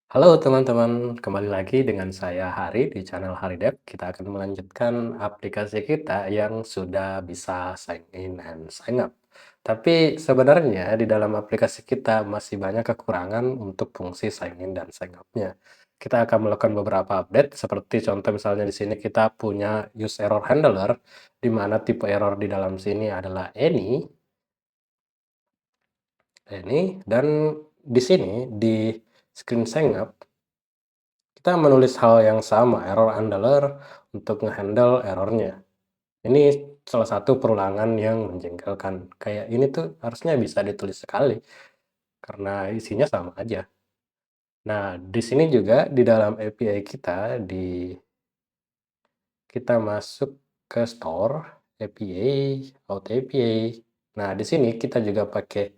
Halo teman-teman, kembali lagi dengan saya Hari di channel Hari Dev. Kita akan melanjutkan aplikasi kita yang sudah bisa sign in and sign up. Tapi sebenarnya di dalam aplikasi kita masih banyak kekurangan untuk fungsi sign in dan sign up-nya. Kita akan melakukan beberapa update, seperti contoh misalnya di sini kita punya use error handler, di mana tipe error di dalam sini adalah any, dan di sini di screen sign up kita menulis hal yang sama, error handler untuk nge-handle errornya. Ini salah satu perulangan yang menjengkelkan. Kayak ini tuh harusnya bisa ditulis sekali, karena isinya sama aja. Nah, di sini juga di dalam API kita masuk ke store, API, out API. Nah, di sini kita juga pakai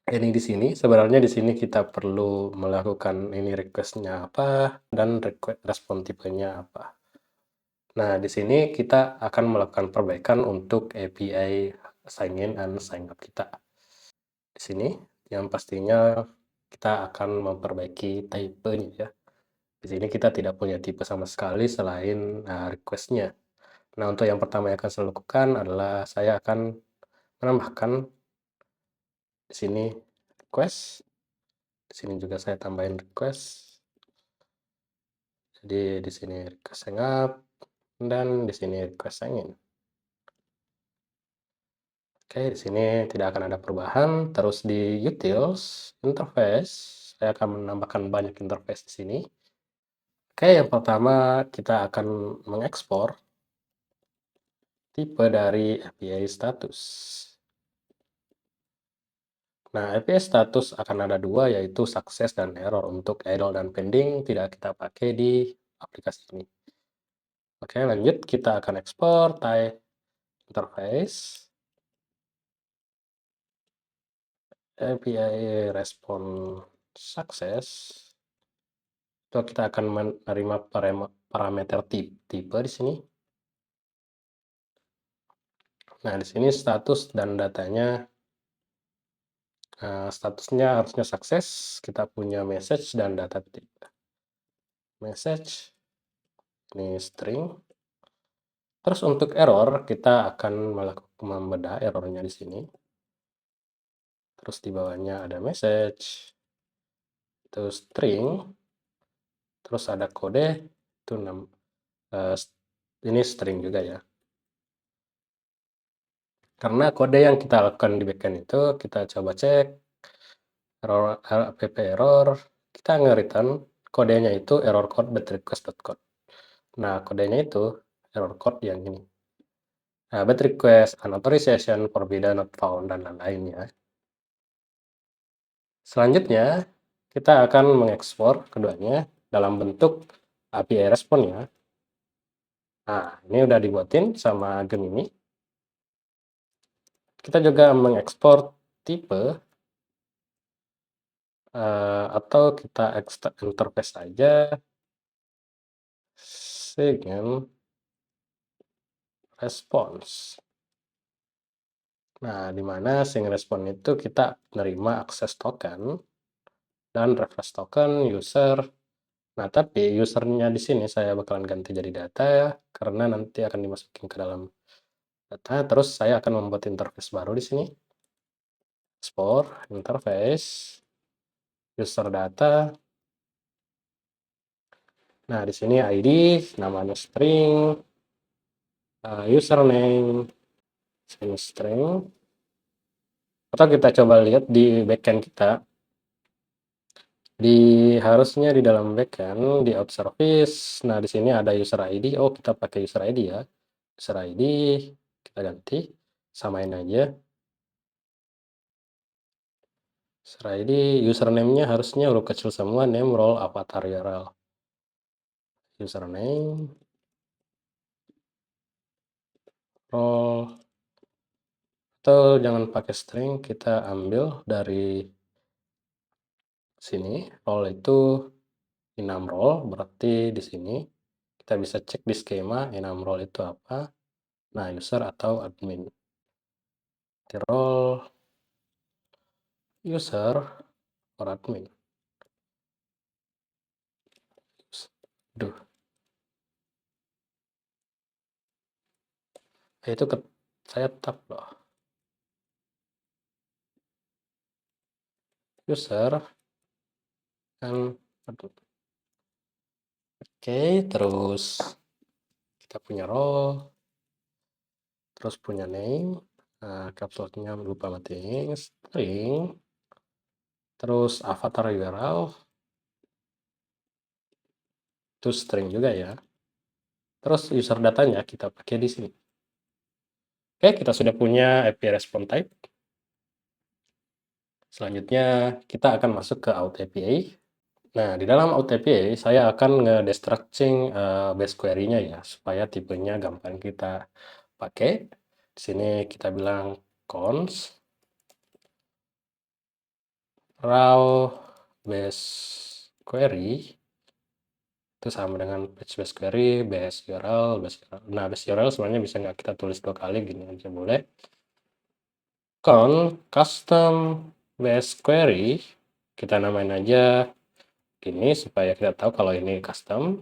ini di sini. Sebenarnya di sini kita perlu melakukan ini request-nya apa dan respon tipenya apa. Nah, di sini kita akan melakukan perbaikan untuk API sign in and sign up kita. Di sini yang pastinya kita akan memperbaiki type-nya ya. Di sini kita tidak punya tipe sama sekali selain request-nya. Nah, untuk yang pertama yang akan saya lakukan adalah saya akan menambahkan di sini request. Di sini juga saya tambahin request. Jadi di sini request sign up dan di sini request sign in. Oke, di sini tidak akan ada perubahan. Terus di utils, interface, saya akan menambahkan banyak interface di sini. Oke, yang pertama kita akan mengekspor tipe dari API status. Nah, API status akan ada dua, yaitu sukses dan error. Untuk idle dan pending tidak kita pakai di aplikasi ini. Oke, lanjut kita akan ekspor type interface, API respon sukses. So, kita akan menerima parameter tipe di sini. Nah, di sini status dan datanya, statusnya harusnya sukses. Kita punya message dan data tipe. Message, ini string. Terus untuk error, kita akan melakukan membedah errornya di sini. Terus di bawahnya ada message, itu string, terus ada kode, itu ini string juga ya. Karena kode yang kita lakukan di backend itu, kita coba cek error, app error, kita nge-return kodenya itu error code request.code. Nah, kodenya itu error code yang ini. Nah, request, unauthorization, forbidden, not found, dan lain-lainnya. Selanjutnya, kita akan mengekspor keduanya dalam bentuk API respon ya. Nah, ini udah dibuatin sama Gemini. Kita juga mengekspor tipe atau kita ekstrak interface saja dengan response. Nah, di mana sing respon itu kita menerima akses token dan refresh token user. Nah, tapi usernya di sini saya bakalan ganti jadi data ya, karena nanti akan dimasukin ke dalam data. Terus saya akan membuat interface baru di sini. Export interface user data. Nah, di sini ID namanya string, username string. Atau kita coba lihat di backend kita. Harusnya di dalam backend di out service. Nah, di sini ada user ID. Oh, kita pakai user ID ya. User ID kita ganti, samain aja. User ID, username-nya harusnya huruf kecil semua, name, role, avatar, URL. Username, role, atau jangan pakai string, kita ambil dari sini. Role itu enum role, berarti di sini kita bisa cek di skema enum role itu apa. Nah, user atau admin. Role user or admin. Duh, itu saya tap loh. User kan, aduh. Oke, terus kita punya role, terus punya name, capslocknya lupa matiin, string, terus avatar URL, itu string juga ya. Terus user datanya kita pakai di sini. Oke, kita sudah punya API Response Type. Selanjutnya kita akan masuk ke Out API. Nah, di dalam Out API saya akan ngedestructing base query-nya ya, supaya tipenya gampang kita pakai. Di sini kita bilang const raw base query itu sama dengan page base query, base URL, base URL. Nah, base URL sebenarnya bisa nggak kita tulis 2 kali, gini aja boleh. Custom base query, kita namain aja gini supaya kita tahu kalau ini custom.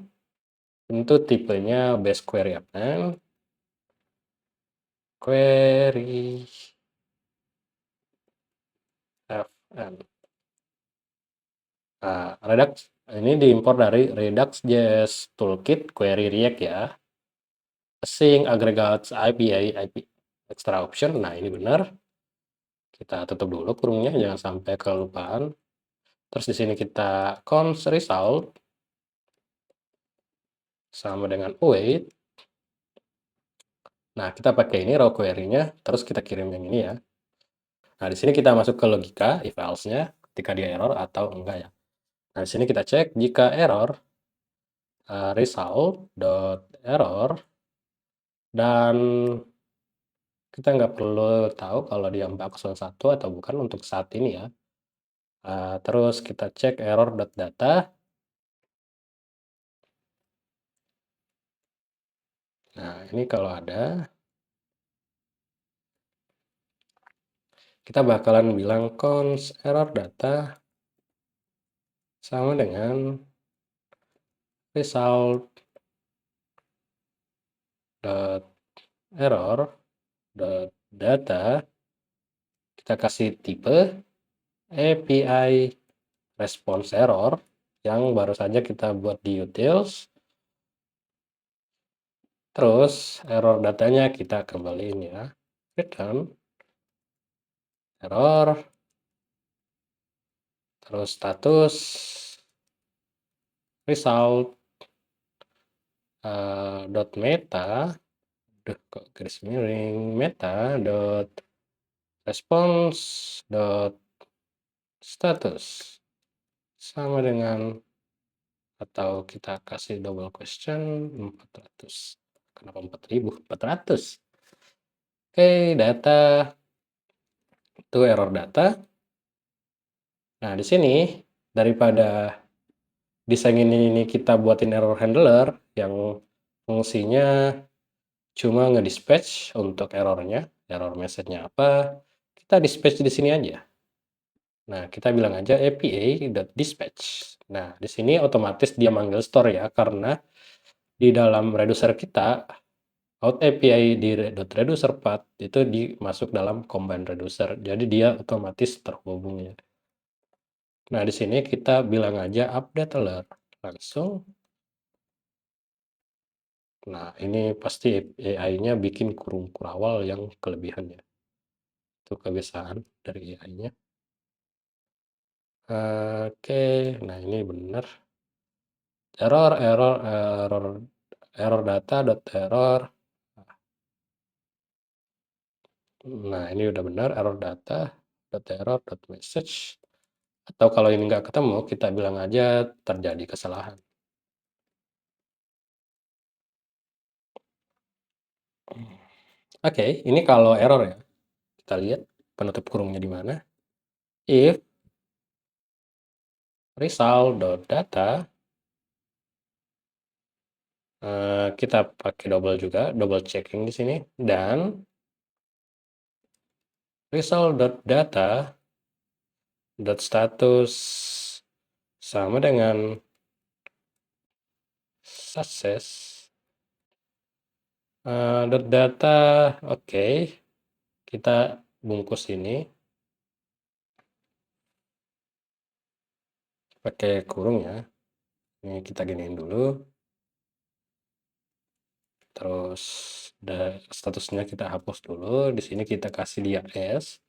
Tentu tipenya base query append, query fn. Nah, Redux ini diimpor dari Redux.js Toolkit Query React ya. Async aggregates IP extra option. Nah, ini benar. Kita tutup dulu kurungnya, jangan sampai kelupaan. Terus di sini kita const result sama dengan await. Nah, kita pakai ini raw query-nya, terus kita kirim yang ini ya. Nah, di sini kita masuk ke logika if else-nya ketika dia error atau enggak ya. Nah, di sini kita cek jika error result.error, dan kita nggak perlu tahu kalau dia 401 atau bukan untuk saat ini ya. Terus kita cek error.data. Nah, ini kalau ada, kita bakalan bilang const error data sama dengan result error data, kita kasih tipe API response error yang baru saja kita buat di utils. Terus error datanya kita kembaliin ya, return error, terus status result .meta, kok garis miring, meta dot response dot status sama dengan, atau kita kasih double question 400. Kenapa 4000? 400. Oke, data itu error data. Nah, di sini daripada desain ini kita buatin error handler yang fungsinya cuma nge-dispatch untuk errornya, error message-nya apa, kita dispatch di sini aja. Nah, kita bilang aja API.dispatch. Nah, di sini otomatis dia manggil store ya, karena di dalam reducer kita, out API di .reducer path itu dimasuk dalam combine reducer. Jadi dia otomatis terhubung ya. Nah, di sini kita bilang aja update alert langsung. Nah, ini pasti AI-nya bikin kurung kurawal yang kelebihannya. Itu kebiasaan dari AI-nya. Oke, nah ini benar. Error data dot error. Nah, ini udah benar, error data dot error dot message. Atau kalau ini nggak ketemu, kita bilang aja terjadi kesalahan. Oke, ini kalau error ya. Kita lihat penutup kurungnya di mana. If result.data, kita pakai double juga, double checking di sini, dan result.data status sama dengan sukses, data, oke, kita bungkus ini pakai kurung ya. Ini kita giniin dulu, terus statusnya kita hapus dulu. Di sini kita kasih dia as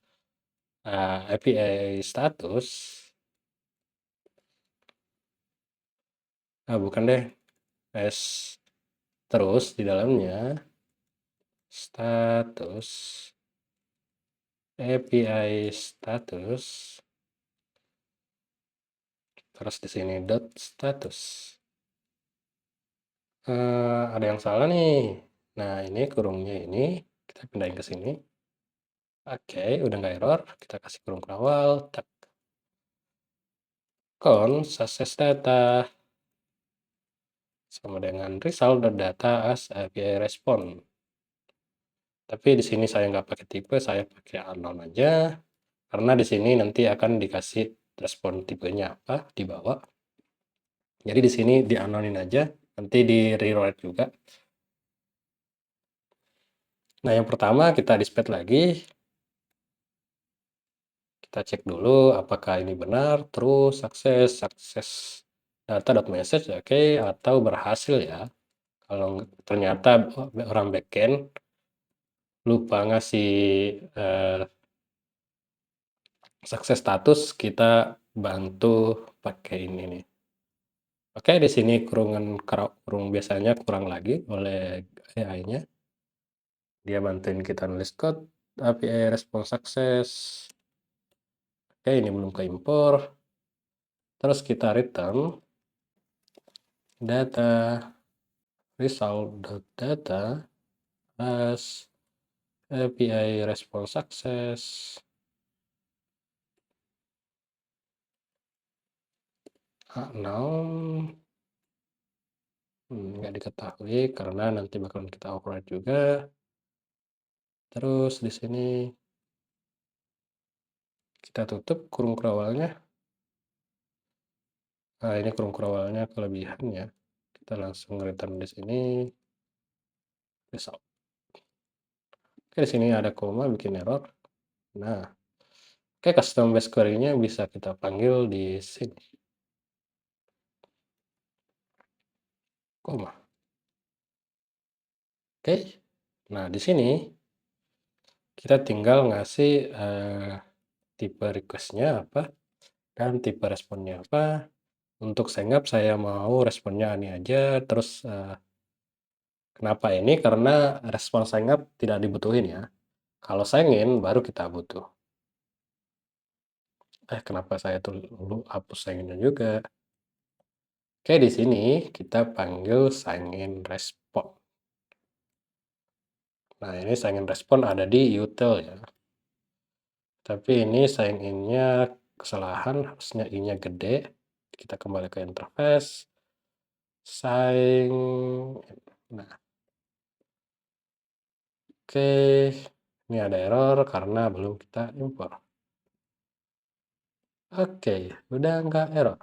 API status. Bukan deh, as terus di dalamnya status API status, terus di sini dot status. Ada yang salah nih. Nah, ini kurungnya ini kita pindahin ke sini. Oke, udah nggak error. Kita kasih kurung kawal, tak. Success data sama dengan result.data as API respond. Tapi di sini saya nggak pakai tipe, saya pakai unknown aja. Karena di sini nanti akan dikasih respon tipenya apa di bawah. Jadi di sini di unknownin aja, nanti di rewrite juga. Nah, yang pertama kita dispatch lagi. Kita cek dulu apakah ini benar, terus sukses data.message, oke, atau berhasil ya. Kalau ternyata orang backend lupa ngasih sukses status, kita bantu pakai ini nih. Oke, di sini kurung biasanya kurang lagi oleh AI-nya. Dia bantuin kita nulis code API respon sukses. Oke, ini belum keimpor. Terus kita return data result.data as API respon sukses. Unknown, nggak diketahui karena nanti bakalan kita override juga. Terus di sini kita tutup kurung kerawalnya. Nah, ini kurung kerawalnya kelebihan ya. Kita langsung return di sini result. Oke, di sini ada koma bikin error. Nah, oke, custom base query-nya bisa kita panggil di sini. Koma. Oke. Nah, di sini kita tinggal ngasih tipe request-nya apa dan tipe responnya apa. Untuk Sengap saya mau responnya ini aja, terus kenapa ini? Karena respon Sengap tidak dibutuhin ya. Kalau Sengin baru kita butuh. Kenapa saya tuh hapus Senginnya juga? Oke, di sini kita panggil Sengin respon. Nah, ini Sengin respon ada di util ya. Tapi ini sign in-nya kesalahan, harusnya i-nya gede. Kita kembali ke interface. Sign. Nah, oke, ini ada error karena belum kita import. Oke, udah nggak error.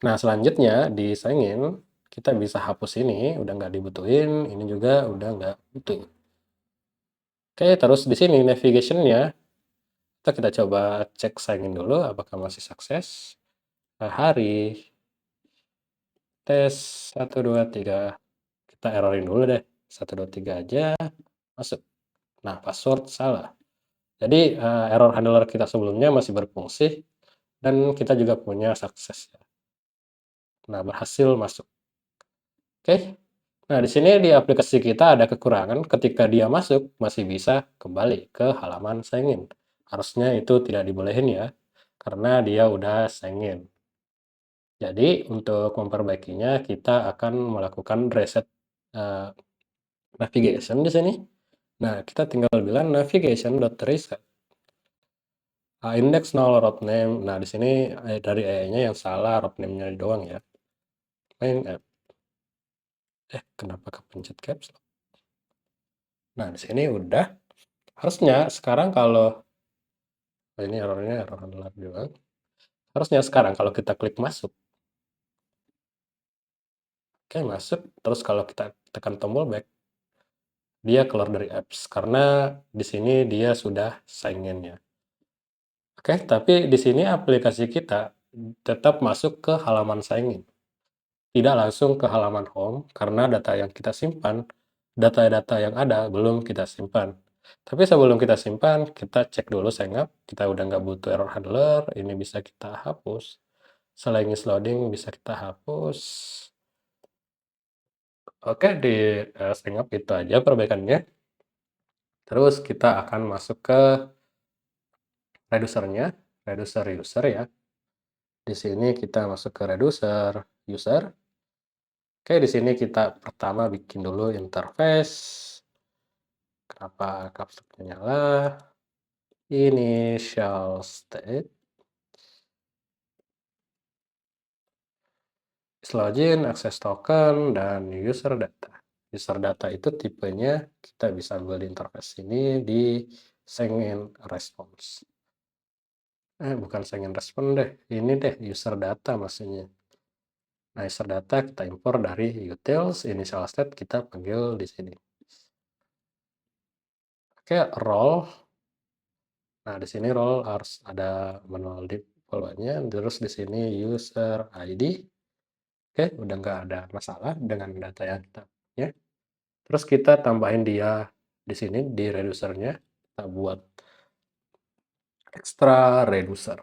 Nah, selanjutnya di sign in, kita bisa hapus ini, udah nggak dibutuhin, ini juga udah nggak butuh. Oke, terus di sini navigation-nya, kita coba cek sign in dulu, apakah masih sukses. Hari, tes 1, 2, 3. Kita errorin dulu deh, 1, 2, 3 aja, masuk. Nah, password salah. Jadi error handler kita sebelumnya masih berfungsi dan kita juga punya sukses ya. Nah, berhasil masuk. Oke. Nah, di sini di aplikasi kita ada kekurangan ketika dia masuk masih bisa kembali ke halaman sign in. Harusnya itu tidak dibolehin ya karena dia udah sign in. Jadi untuk memperbaikinya kita akan melakukan reset navigation di sini. Nah, kita tinggal bilang navigation.reset index null route name. Nah, di sini dari AI-nya yang salah route name-nya doang ya. Main app. Kenapa kepencet caps lock? Nah, di sini udah. Harusnya sekarang kalau ini errornya error handler doang. Harusnya sekarang kalau kita klik masuk. Oke, masuk. Terus kalau kita tekan tombol back, dia keluar dari apps karena di sini dia sudah sign in ya. Oke, tapi di sini aplikasi kita tetap masuk ke halaman sign in. Tidak langsung ke halaman home karena data yang kita simpan, data-data yang ada belum kita simpan. Tapi sebelum kita simpan, kita cek dulu sign up, kita udah nggak butuh error handler, ini bisa kita hapus. Selagi loading bisa kita hapus. Oke, di sign up itu aja perbaikannya. Terus kita akan masuk ke reducernya, reducer user ya. Di sini kita masuk ke reducer user. Oke, di sini kita pertama bikin dulu interface. Kenapa kapsulnya nyala? Initial state. Is login, access token, dan user data. User data itu tipenya kita bisa build interface ini di sign-in response. Bukan sign-in response deh. Ini deh user data maksudnya. Nah, user data kita impor dari utils, initial state kita panggil di sini. Oke, role. Nah, di sini role harus ada manual default-nya, terus di sini user ID. Oke, udah nggak ada masalah dengan data yang kita punya. Terus kita tambahin dia di sini di reducernya, kita buat extra reducer.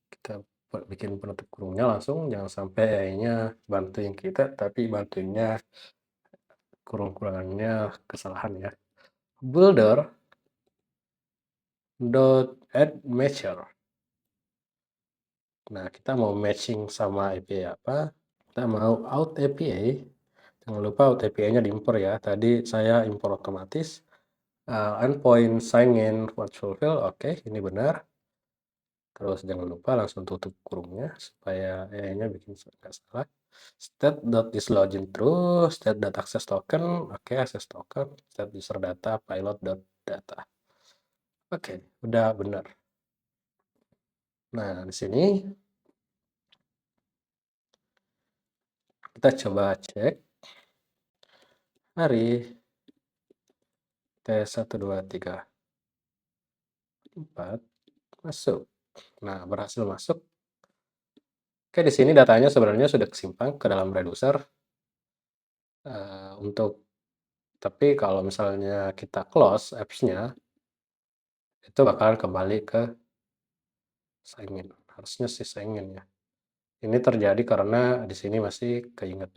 Kita bikin penutup kurungnya langsung, jangan sampai AI-nya bantuin kita, tapi bantuinnya kurung-kurangannya kesalahan ya. Builder dot add measure. Nah, kita mau matching sama API apa? Kita mau out API. Jangan lupa out API-nya diimpor ya. Tadi saya impor otomatis. Endpoint sign in once fulfill. Oke, ini benar. Terus jangan lupa langsung tutup kurungnya supaya AI-nya bikin nggak salah. State.isLogin true, state.access token, oke, access token, state user data, pilot.data. Oke, udah benar. Nah, di sini kita coba cek hari T1, 2, 3, 4 masuk. Nah, berhasil masuk. Oke, di sini datanya sebenarnya sudah kesimpan ke dalam reducer. Tapi kalau misalnya kita close apps-nya, itu bakalan kembali ke sign in. Harusnya sih sign in ya. Ini terjadi karena di sini masih keinget.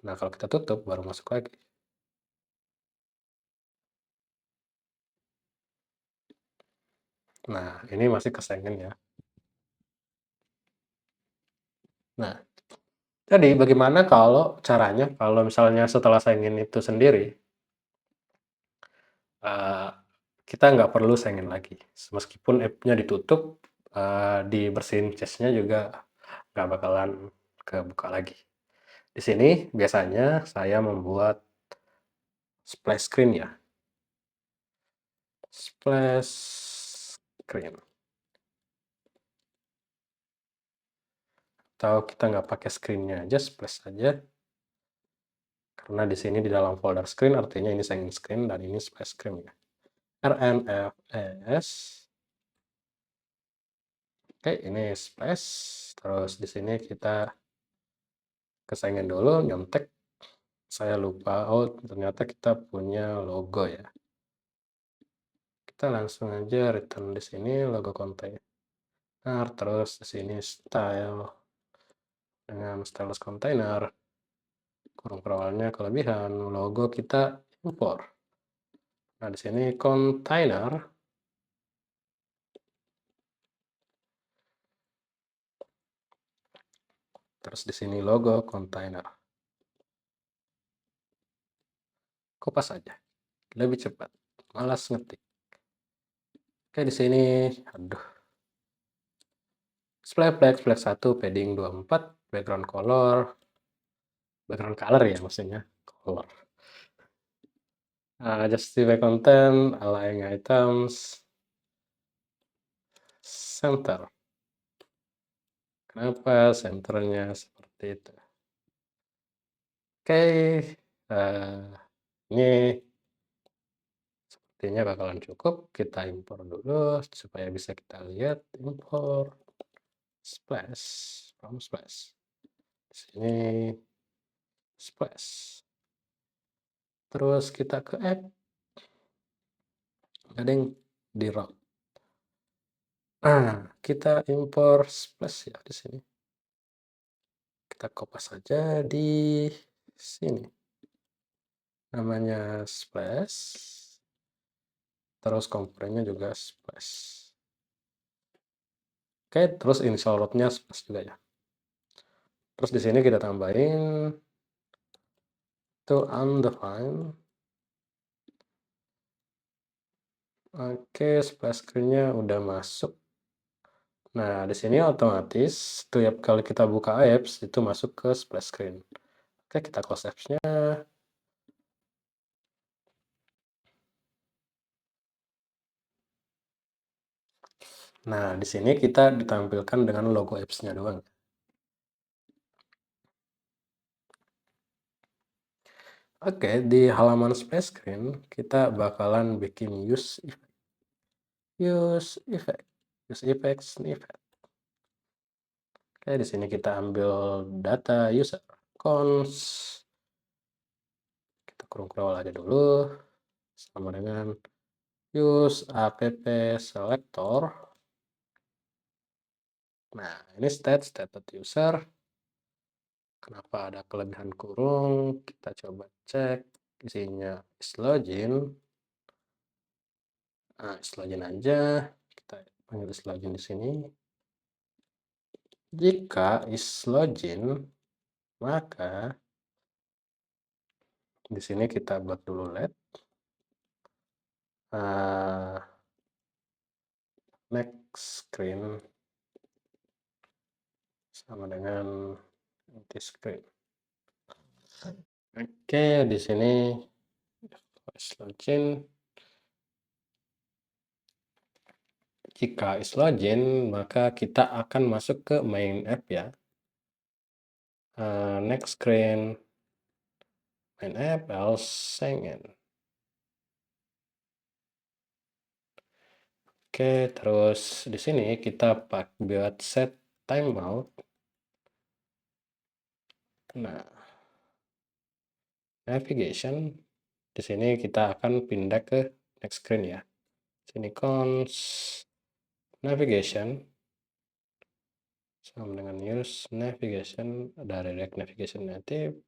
Nah, kalau kita tutup baru masuk lagi. Nah, ini masih ke sign in ya. Nah, jadi bagaimana kalau caranya kalau misalnya setelah sign in itu sendiri, kita nggak perlu sign in lagi. Meskipun app-nya ditutup, dibersihin cache-nya juga nggak bakalan kebuka lagi. Di sini biasanya saya membuat splash screen ya. Splash screen. Atau kita nggak pakai screen-nya aja, splash aja. Karena di sini di dalam folder screen artinya ini sign in screen dan ini splash screen ya. RNFS. Oke, ini splash. Terus di sini kita kesaingin dulu, nyontek. Saya lupa, oh ternyata kita punya logo ya. Kita langsung aja return di sini logo container, terus di sini style dengan stylus container, kurung perawalnya kelebihan, logo kita impor. Nah, di sini container. Terus di sini logo container. Kopas aja. Lebih cepat. Malas ngetik. Oke, di sini aduh. Display flag 1, padding 24, background color ya maksudnya, color. Justify content, align items, center. Kenapa centernya seperti seperti itu. Oke, ini sepertinya bakalan cukup, kita impor dulu supaya bisa kita lihat, import Splash from Splash. Di sini Splash. Terus kita ke app, ada yang di route. Nah, kita impor Splash ya di sini. Kita kopas saja di sini. Namanya Splash. Terus komponennya juga Splash. Oke, terus initial root-nya Splash juga ya. Terus di sini kita tambahin to undefined. Oke, splash screen-nya udah masuk. Nah, di sini otomatis setiap kali kita buka apps itu masuk ke splash screen. Oke, kita close apps-nya. Nah, di sini kita ditampilkan dengan logo apps-nya doang. Oke, di halaman splash screen kita bakalan bikin use effect, use effect, snippet. Oke, di sini kita ambil data user cons. Kita kurung-kurung aja dulu sama dengan use app selector. Nah, ini state.user. Kenapa ada kelebihan kurung? Kita coba cek isinya is login. Nah, is login aja. Kita panggil is login di sini. Jika is login, maka di sini kita buat dulu let next screen sama dengan empty screen. Oke, di sini is login. Jika is login, maka kita akan masuk ke main app ya. Next screen, main app, else sign in. Oke, terus di sini kita buat set timeout. Nah, navigation. Di sini kita akan pindah ke next screen ya. Sini cons navigation sama dengan use navigation, ada direct navigation native.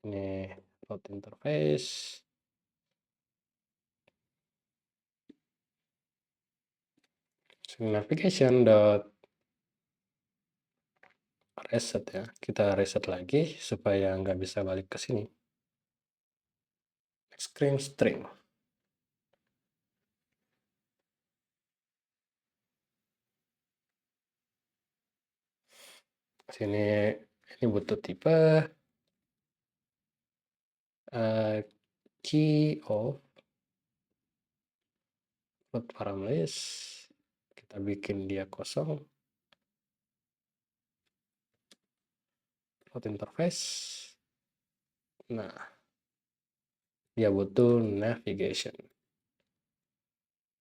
Ini route interface. Navigation dot reset ya, kita reset lagi supaya nggak bisa balik ke sini. Screen string. Sini ini butuh tipe key of float parameter. Kita bikin dia kosong. Float interface. Nah, dia butuh navigation.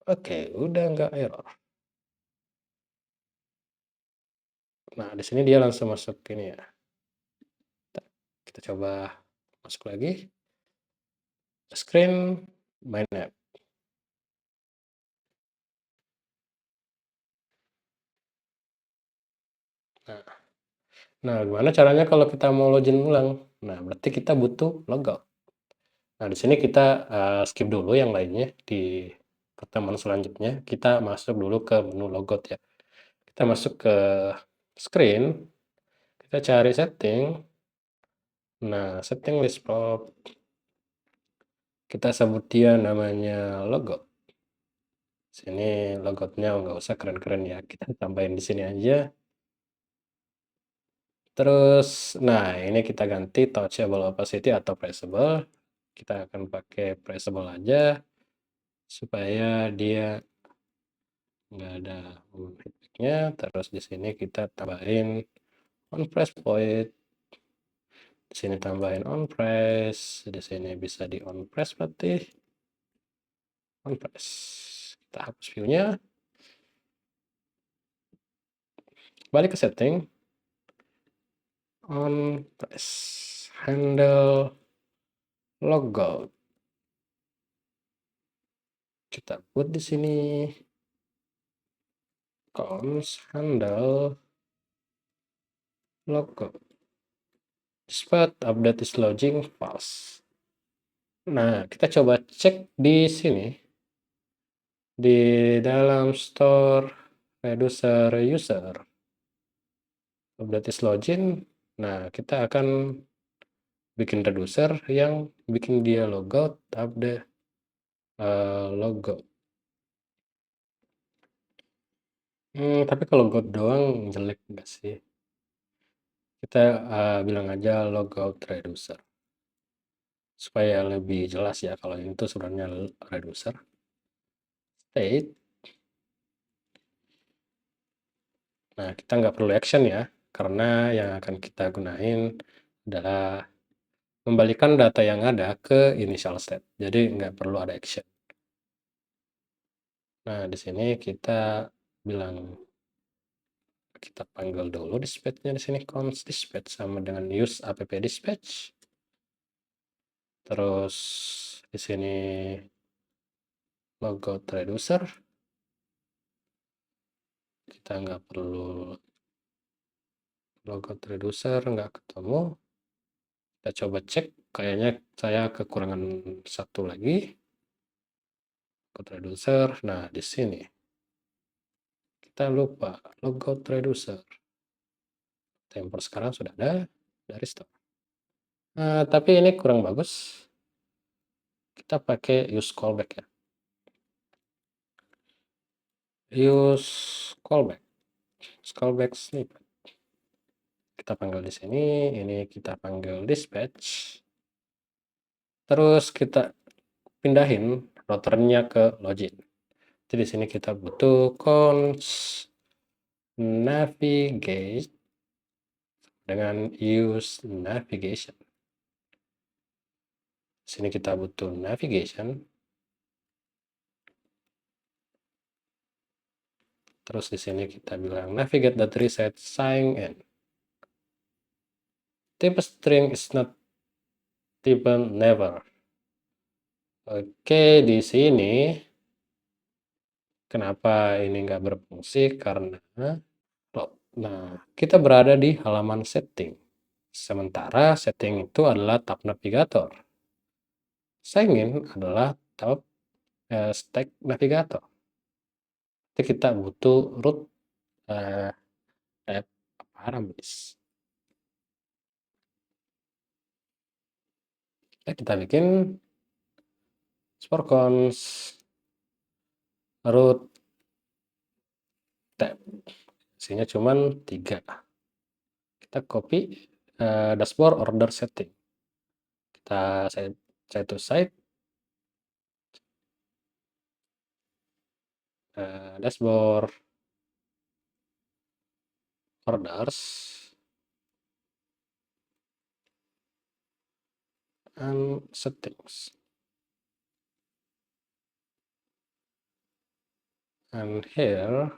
Oke, udah nggak error. Nah, di sini dia langsung masuk ini ya. Kita coba masuk lagi. Screen main app. Nah, gimana caranya kalau kita mau login ulang? Nah, berarti kita butuh logout. Nah, di sini kita skip dulu yang lainnya. Di pertemuan selanjutnya, kita masuk dulu ke menu logout ya. Kita masuk ke screen, kita cari setting. Nah, setting list prop. Kita sebut dia namanya logout. Sini logoutnya nggak usah keren-keren ya, kita tambahin di sini aja. Terus, nah ini kita ganti touchable opacity atau pressable. Kita akan pakai pressable aja supaya dia nggak ada feedbacknya. Terus di sini kita tambahin on press void. Di sini tambahin on press, di sini bisa di on press berarti on press. Kita hapus view-nya. Balik ke setting. On press. Handle logout. Kita buat di sini cons handle logout. Despite update is loading false. Nah, kita coba cek di sini. Di dalam store reducer user. Update is loading. Nah, kita akan bikin reducer yang bikin dia logout update logo. Tapi kalau logout doang jelek nggak sih? Kita bilang aja logout reducer supaya lebih jelas ya kalau itu sebenarnya reducer. State. Nah, kita nggak perlu action ya, karena yang akan kita gunain adalah kembalikan data yang ada ke initial state. Jadi nggak perlu ada action. Nah, di sini kita bilang kita panggil dulu dispatch-nya di sini const dispatch sama dengan use app dispatch. Terus di sini logout reducer. Kita nggak perlu logout reducer, nggak ketemu. Kita coba cek, kayaknya saya kekurangan satu lagi. Logout reducer. Nah, di sini kita lupa logout reducer. Temper sekarang sudah ada dari store. Tapi ini kurang bagus. Kita pakai use callback ya. Use callback snippet. Kita panggil di sini, ini kita panggil dispatch. Terus kita pindahin routernya ke login. Jadi di sini kita butuh const navigate dengan use navigation. Di sini kita butuh navigation. Terus di sini kita bilang navigate.reset sign in. Type string is not type never. Oke, di sini kenapa ini nggak berfungsi? Karena kita berada di halaman setting. Sementara setting itu adalah tab navigator. Sign in adalah tab stack navigator. Jadi kita butuh root parameters. Kita bikin sporcons root tab. Isinya cuma 3. Kita copy dashboard order setting. Kita set to site. Dashboard orders and settings. And here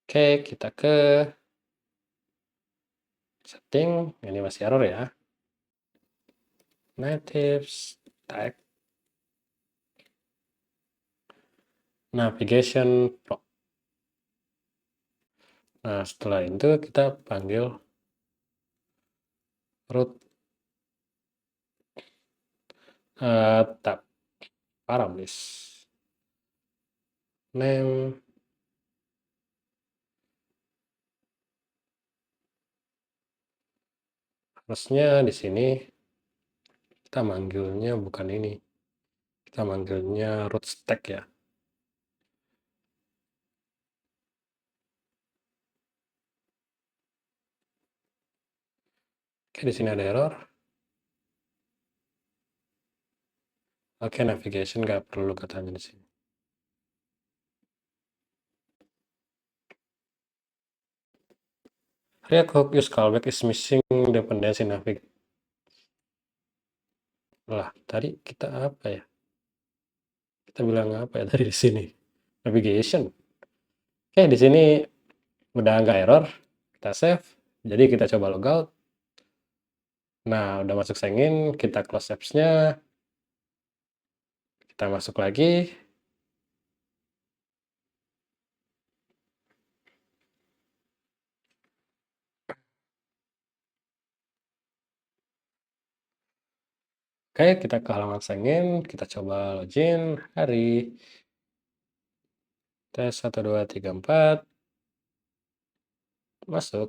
oke, kita ke setting. Ini masih error ya. Native stack navigation pro. Nah, setelah itu kita panggil root tab parameters name harusnya di sini kita manggilnya bukan ini, kita manggilnya root stack ya. Oke, di sini ada error. Oke, navigation nggak perlu katanya di sini. React hook use callback is missing dependency navigation. Lah, tadi kita apa ya? Kita bilang apa ya tadi di sini? Navigation. Oke, di sini udah nggak error. Kita save. Jadi kita coba logout. Nah, udah masuk sign in, kita close apps-nya. Kita masuk lagi. Oke, kita ke halaman sign in, kita coba login, hari. Tes 1, 2, 3, 4. Masuk.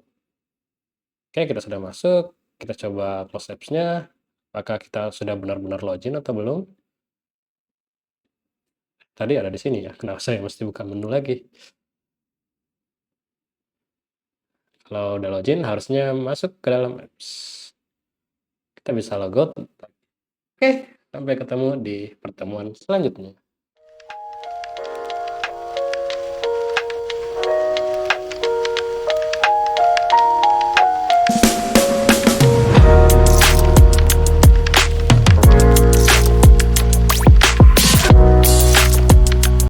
Oke, kita sudah masuk. Kita coba close apps-nya. Apakah kita sudah benar-benar login atau belum? Tadi ada di sini ya, kenapa saya mesti buka menu lagi? Kalau udah login, harusnya masuk ke dalam apps. Kita bisa logout. Oke, sampai ketemu di pertemuan selanjutnya.